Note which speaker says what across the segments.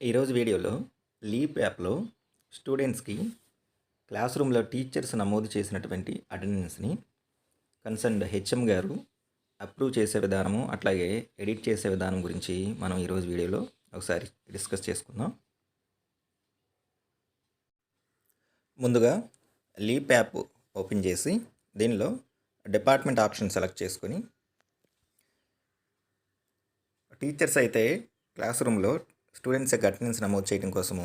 Speaker 1: ఈరోజు వీడియోలో లీప్ యాప్లో స్టూడెంట్స్కి క్లాస్ రూమ్లో టీచర్స్ నమోదు చేసినటువంటి అటెండెన్స్ని కన్సర్న్డ్ హెచ్ఎం గారు అప్రూవ్ చేసే విధానము అట్లాగే ఎడిట్ చేసే విధానం గురించి మనం ఈరోజు వీడియోలో ఒకసారి డిస్కస్ చేసుకుందాం. ముందుగా లీప్ యాప్ ఓపెన్ చేసి దీనిలో డిపార్ట్మెంట్ ఆప్షన్ సెలెక్ట్ చేసుకొని టీచర్స్ అయితే క్లాస్ రూమ్లో స్టూడెంట్స్ యొక్క అటెండెన్స్ నమోదు చేయడం కోసము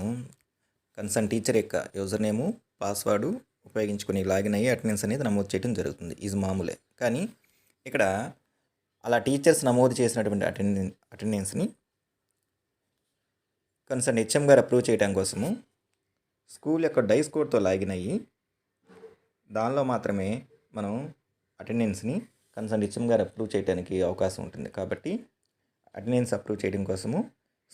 Speaker 1: కన్సర్న్ టీచర్ యొక్క యూజర్ నేము పాస్వర్డు ఉపయోగించుకొని లాగిన్ అయ్యి అటెండెన్స్ అనేది నమోదు చేయడం జరుగుతుంది. ఇది మామూలే. కానీ ఇక్కడ అలా టీచర్స్ నమోదు చేసినటువంటి అటెండెన్స్ని కన్సర్న్ హెచ్ఎం గారు అప్రూవ్ చేయడం కోసము స్కూల్ యొక్క డైస్ కోడ్తో లాగిన్ అయ్యి దానిలో మాత్రమే మనం అటెండెన్స్ని కన్సర్న్ హెచ్ఎం గారు అప్రూవ్ చేయడానికి అవకాశం ఉంటుంది. కాబట్టి అటెండెన్స్ అప్రూవ్ చేయడం కోసము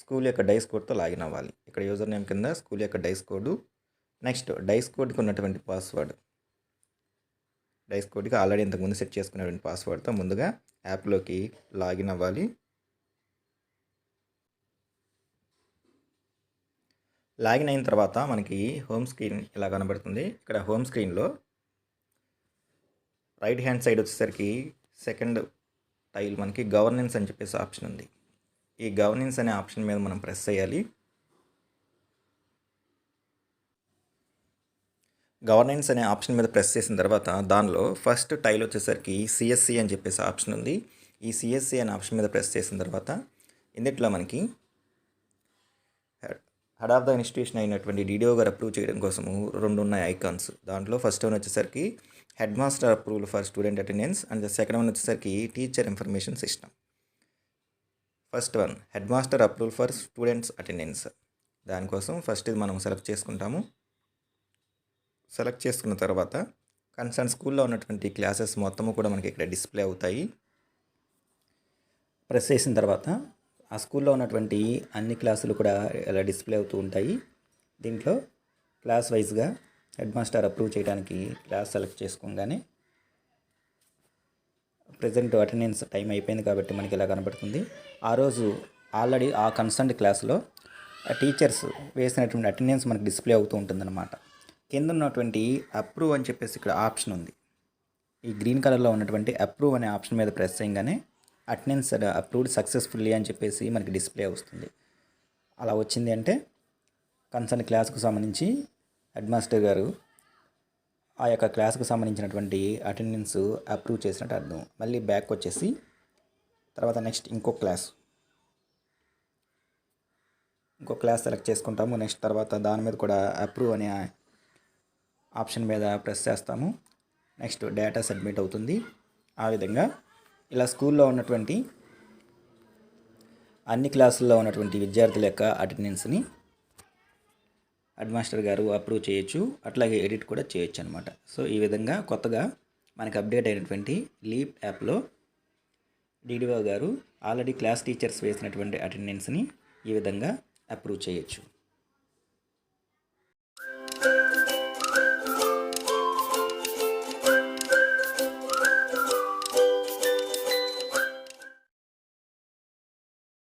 Speaker 1: స్కూల్ యొక్క డైస్ కోడ్తో లాగిన్ అవ్వాలి. ఇక్కడ యూజర్ నేమ్ కింద స్కూల్ యొక్క డైస్ కోడ్, నెక్స్ట్ డైస్ కోడ్కి ఉన్నటువంటి పాస్వర్డ్, డైస్ కోడ్కి ఆల్రెడీ ఇంతకుముందు సెట్ చేసుకున్నటువంటి పాస్వర్డ్తో ముందుగా యాప్లోకి లాగిన్ అవ్వాలి. లాగిన్ అయిన తర్వాత మనకి హోమ్ స్క్రీన్ ఇలా కనబడుతుంది. ఇక్కడ హోమ్ స్క్రీన్లో రైట్ హ్యాండ్ సైడ్ వచ్చేసరికి సెకండ్ టైల్ మనకి గవర్నెన్స్ అని చెప్పేసి ఆప్షన్ ఉంది. ఈ గవర్నెన్స్ అనే ఆప్షన్ మీద మనం ప్రెస్ చేయాలి. గవర్నెన్స్ అనే ఆప్షన్ మీద ప్రెస్ చేసిన తర్వాత దానిలో ఫస్ట్ టైల్ వచ్చేసరికి సిఎస్సి అని చెప్పేసి ఆప్షన్ ఉంది. ఈ సిఎస్సి అనే ఆప్షన్ మీద ప్రెస్ చేసిన తర్వాత ఇందులో మనకి హెడ్ ఆఫ్ ద ఇన్స్టిట్యూషన్ అయినటువంటి డిడిఓ గారు అప్రూవ్ చేయడం కోసము రెండు ఉన్నాయి ఐకాన్స్. దాంట్లో ఫస్ట్ వన్ వచ్చేసరికి head master approval for student attendance and second one వచ్చేసరికి teacher information system. First one head master approval for students attendance. దానికోసం ఫస్ట్ ఇది మనం సెలెక్ట్ చేసుకుంటాము. సెలెక్ట్ చేసుకున్న తర్వాత కన్సర్న్ స్కూల్లో ఉన్నటువంటి క్లాసెస్ మొత్తము కూడా మనకి ఇక్కడ డిస్ప్లే అవుతాయి. ప్రెస్ చేసిన తర్వాత ఆ స్కూల్లో ఉన్నటువంటి అన్ని క్లాసులు కూడా ఇలా డిస్ప్లే అవుతూ ఉంటాయి. దీంట్లో క్లాస్ వైజ్గా హెడ్ మాస్టర్ అప్రూవ్ చేయడానికి క్లాస్ సెలెక్ట్ చేసుకోగానే ప్రజెంట్ అటెండెన్స్ టైం అయిపోయింది కాబట్టి మనకి ఇలా కనబడుతుంది. ఆ రోజు ఆల్రెడీ ఆ కన్సర్న్డ్ క్లాస్లో టీచర్స్ వేసినటువంటి అటెండెన్స్ మనకి డిస్ప్లే అవుతూ ఉంటుందన్నమాట. కింద ఉన్నటువంటి అప్రూవ్ అని చెప్పేసి ఇక్కడ ఆప్షన్ ఉంది. ఈ గ్రీన్ కలర్లో ఉన్నటువంటి అప్రూవ్ అనే ఆప్షన్ మీద ప్రెస్ చేయగానే అటెండెన్స్ అప్రూవ్డ్ సక్సెస్ఫుల్లీ అని చెప్పేసి మనకి డిస్ప్లే వస్తుంది. అలా వచ్చింది అంటే కన్సర్న్ క్లాస్కు సంబంధించి హెడ్ మాస్టర్ గారు ఆ యొక్క క్లాస్కు సంబంధించినటువంటి అటెండెన్స్ అప్రూవ్ చేసినట్టు అర్థం. మళ్ళీ బ్యాక్ వచ్చేసి తర్వాత నెక్స్ట్ ఇంకో క్లాస్ సెలెక్ట్ చేసుకుంటాము. నెక్స్ట్ తర్వాత దాని మీద కూడా అప్రూవ్ అనే ఆప్షన్ మీద ప్రెస్ చేస్తాము. నెక్స్ట్ డేటా సబ్మిట్ అవుతుంది. ఆ విధంగా ఇలా స్కూల్లో ఉన్నటువంటి అన్ని క్లాసుల్లో ఉన్నటువంటి విద్యార్థుల యొక్క అటెండెన్స్ని హెడ్ మాస్టర్ గారు అప్రూవ్ చేయొచ్చు, అట్లాగే ఎడిట్ కూడా చేయొచ్చు అనమాట. సో ఈ విధంగా కొత్తగా మనకి అప్డేట్ అయినటువంటి లీప్ యాప్లో డిడిఓ గారు ఆల్రెడీ క్లాస్ టీచర్స్ వేసినటువంటి అటెండెన్స్ని ఈ విధంగా అప్రూవ్ చేయొచ్చు.